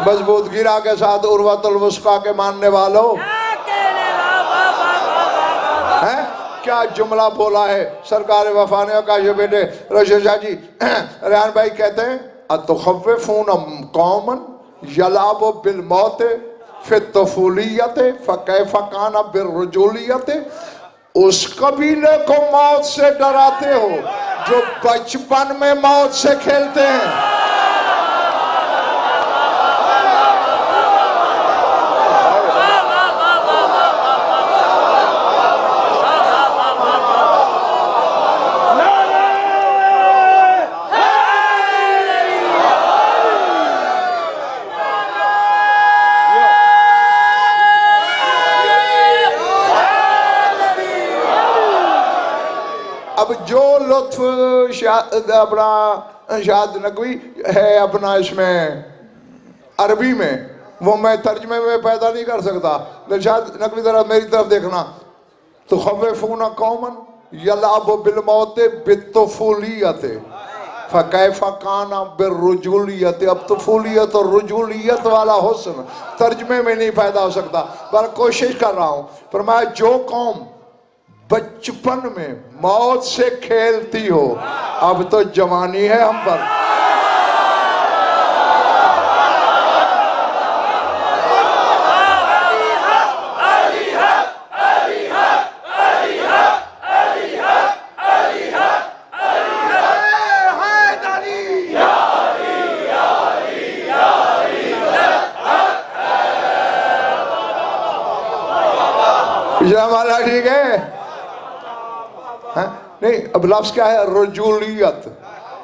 मजबूत गिरा के साथ। उर्वतुल वुस्का के मानने वालों, है क्या जुमला बोला है सरकार वफा ने का। ये बेटे रशीद शाह जी, रेहान भाई कहते हैं अतुखव्विफून कौमन यलाबु बिल मौत फि तफूलियत फकैफ कान बिर्रुजूलियत, उस कबीले को मौत से डराते हो जो बचपन में मौत से खेलते हैं। अब जो लुत्फ अपना शाद नकवी है अपना इसमें अरबी में, वो मैं तर्जमे में पैदा नहीं कर सकता। शाद नकवी तरफ मेरी तरफ देखना, तो खव्विफून कौमन यलाबु बिल मौत बित्तफूलियत फकैफ कान बिर्रुजूलियत। अब तफूलियत और रुजूलियत वाला हुस्न तर्जमे में नहीं पैदा हो सकता, पर कोशिश कर रहा हूँ। पर मैं जो कौम बचपन में मौत से खेलती हो, अब तो जवानी है हम पर। हमारा ठीक है। हाँ? नहीं, अब लफ्ज क्या है, रजूलियत,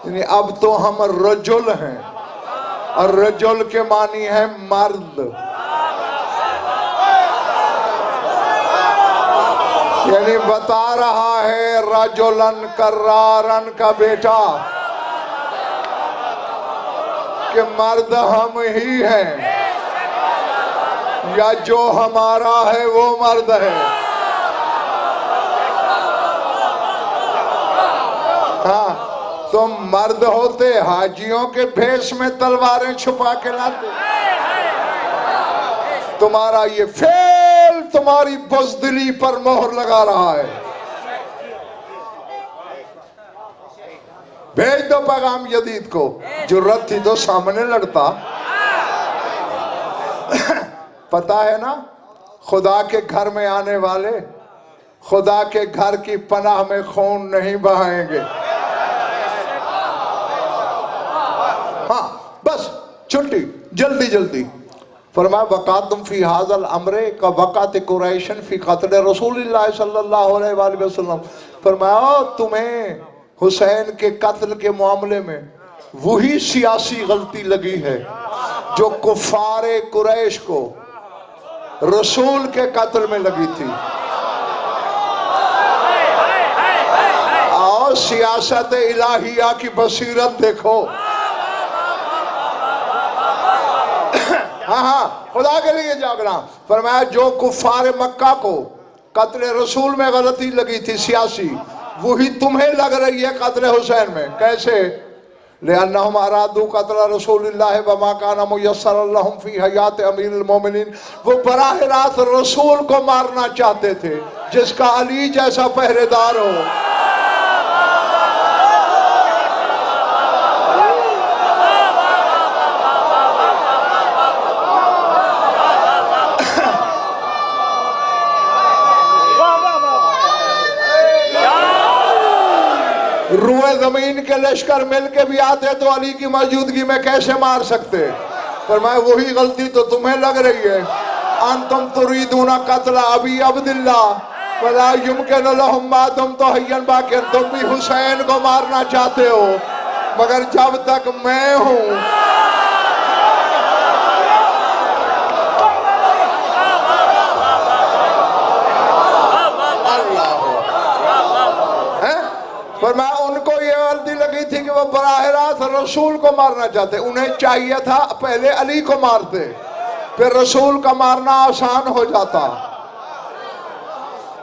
यानी अब तो हम रजुल हैं। और रजुल के मानी है मर्द, यानी बता रहा है रजुलन कर्रारन का बेटा कि मर्द हम ही हैं, या जो हमारा है वो मर्द है। हाँ, तुम मर्द होते हाजियों के भेष में तलवारें छुपा के लाते। तुम्हारा ये फेल तुम्हारी बुज़दिली पर मोहर लगा रहा है। भेज दो पैगाम यदीद को, जुर्रत थी तो सामने लड़ता। पता है ना, खुदा के घर में आने वाले खुदा के घर की पनाह में खून नहीं बहाएंगे। हाँ, बस छुट्टी जल्दी जल्दी। फरमाया वक़ातुम फी हाज़ल अमरे का वक़ात कुरैशन फी क़त्ल रसूलिल्लाह सल्लल्लाहु अलैहि वसल्लम। फरमाया तुम्हें हुसैन के कत्ल के मामले में वही सियासी गलती लगी है जो कुफारे कुरैश को रसूल के कत्ल में लगी थी। और सियासत इलाहिया की बसीरत देखो। हाँ हाँ, खुदा के लिए जागना। फरमाया जो कुफारे मक्का को कत्ल रसूल में गलती लगी थी सियासी, वही तुम्हें लग रही है कत्ल हुसैन में। कैसे? लिअन्नहुम अरादू क़त्ल रसूलिल्लाह वमा काना मुयस्सरन लहुम फी हयात अमीरुल मोमिनीन। वो बराह रास्त रसूल को मारना चाहते थे जिसका अली जैसा पहरेदार हो। रुए जमीन के लश्कर मिल के भी आते तो अली की मौजूदगी में कैसे मार सकते? पर मैं वही गलती तो तुम्हें लग रही है। अंतुम तुरीदूना कत्ल अबी अब्दुल्ला वला युमकिन लहुम मा तुम तो हय्यन बाकिन। तुम भी हुसैन को मारना चाहते हो, मगर जब तक मैं हूं पर मैं उनको ये गलती लगी थी कि वो बराह रास्त रसूल को मारना चाहते। उन्हें चाहिए था पहले अली को मारते, फिर रसूल का मारना आसान हो जाता।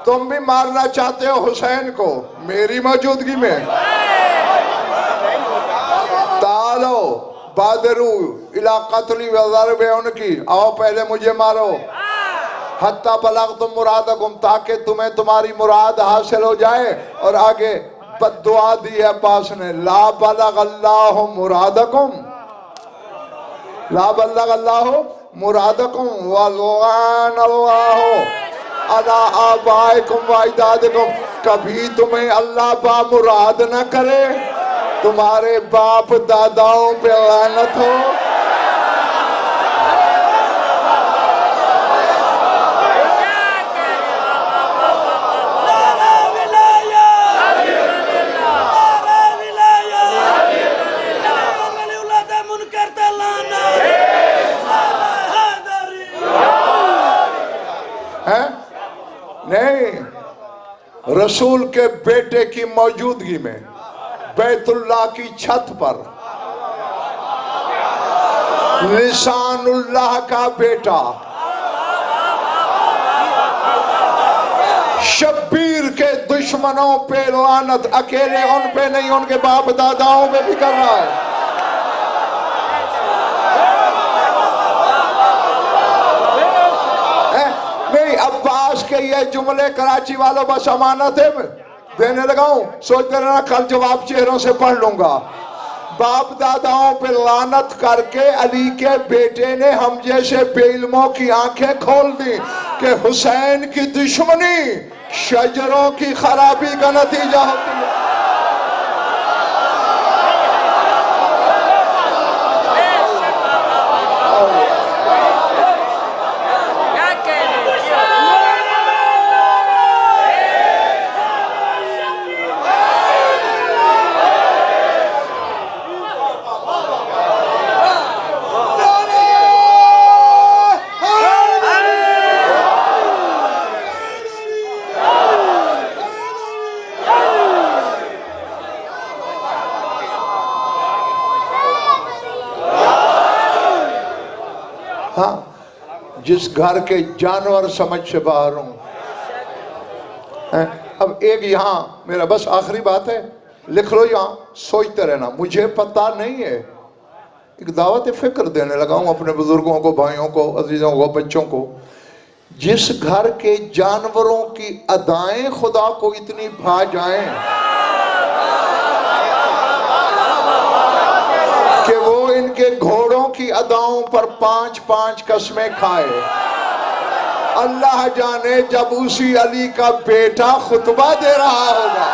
तुम भी मारना चाहते हो हुसैन को मेरी मौजूदगी में। तालो बादरू इला कत्ली व ज़रबे उनकी, आओ पहले मुझे मारो। हत्ता बलगतुम मुरादकुम, ताकि तुम्हें तुम्हारी मुराद हासिल हो जाए। और आगे बद्दुआ दी है अब्बास ने, ला बलगल्लाहु मुरादकुम, ला बलगल्लाहु मुरादकुम वलअनल्लाहु अला आबाइकुम व अजदादिकुम। कभी तुम्हें अल्लाह बा मुराद न करे, तुम्हारे बाप दादाओं पे लानत हो। नहीं, रसूल के बेटे की मौजूदगी में बैतुल्लाह की छत पर लिसानुल्लाह का बेटा शब्बीर के दुश्मनों पे लानत अकेले उन पे नहीं, उनके बाप दादाओं पे भी कर रहा है। नहीं, अब्बास के ये जुमले कराची वालों बस अमानत है देने लगाऊं, सोचते रहना कल जवाब चेहरों से पढ़ लूंगा। बाप दादाओं पे लानत करके अली के बेटे ने हम जैसे बेइल्मों की आंखें खोल दी कि हुसैन की दुश्मनी शजरों की खराबी का नतीजा होती है। जिस घर के जानवर समझ से बाहर हूं। अब एक यहाँ मेरा बस आखिरी बात है, लिख लो यहाँ, सोचते रहना। मुझे पता नहीं है, एक दावत फिक्र देने लगा हूं अपने बुजुर्गों को, भाइयों को, अजीजों को, बच्चों को। जिस घर के जानवरों की अदाएं खुदा को इतनी भा जाएं कि वो इनके घोड़ों की अदाओं पर 5-5 कसमें खाए, अल्लाह जाने जब उसी अली का बेटा खुतबा दे रहा होगा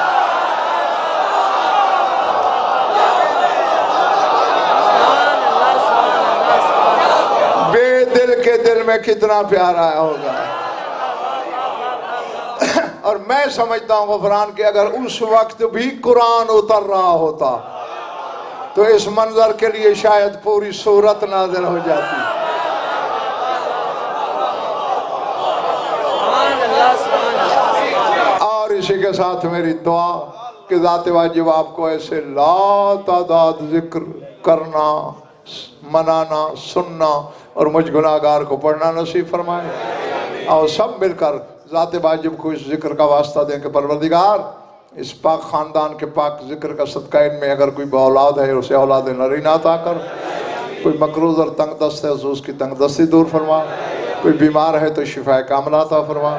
बेदिल के दिल में कितना प्यार आया होगा। और मैं समझता हूं गफरान कि अगर उस वक्त भी कुरान उतर रहा होता तो इस मंजर के लिए शायद पूरी सूरत नाज़िल हो जाती। और इसी के साथ मेरी दुआ कि ज़ात वाजिब आपको ऐसे लातादाद जिक्र करना, मनाना, सुनना और मुझ गुनाहगार को पढ़ना नसीब फरमाए। और सब मिलकर ज़ात वाजिब को इस जिक्र का वास्ता दें कि परवरदिगार इस पाक ख़ानदान के पाक जिक्र का सदका इनमें अगर कोई औलाद है उसे औलाद नरीना अता कर, कोई मकरूज़ और तंग दस्त है तो उसकी तंग दस्ती दूर फरमा, कोई बीमार है तो शिफा कामिला अता फरमा।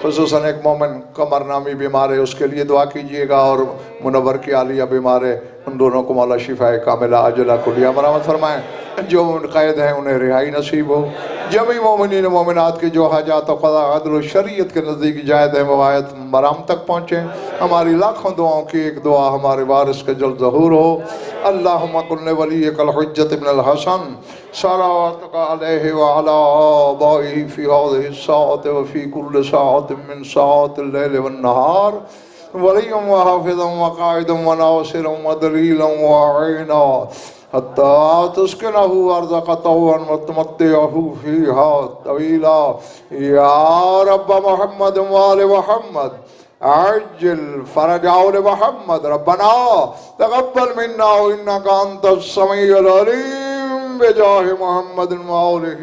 खुसूसन एक मोमिन कमर नामी बीमार है उसके लिए दुआ कीजिएगा, और मुनव्वर की आलिया बीमार है उन दोनों को मौला शिफा कामिला अजला कुलिया मरामत फरमाएँ। जो कैद हैं उन्हें रिहाई नसीब हो। जमी मोमिनीन मोमिनात की जो हाजात क़ज़ा अदल शरीयत के नज़दीक जायद है मवायत मराम तक पहुँचे। हमारी लाखों दुआओं की एक दुआ हमारे वारिस के जल्द ज़हूर हो। अल्लाहुम्मा कुल्ले वलिय्यकल हुज्जत इब्नुल हसन सल्लल्लाहु अलैहि व अला आबाइही फी हाज़िहि स्साअति व फी कुल्लि साअतिन मिन साअतिल लैलि वन नहार वलिय्यन व हाफ़िज़न व क़ाइदन व नासिरन व दलीलन व ऐना हत्ता तुस्किनहु अर्ज़क़तहु व तुमत्तिअहु फ़ीहा तवीला। या रब्ब मुहम्मद व आलि मुहम्मद अज्जिल फ़रजहुल मुहम्मद रब्बना तक़ब्बल मिन्ना इन्नका अंतस समीउल अलीम बिजाहि मुहम्मद व आलिहि।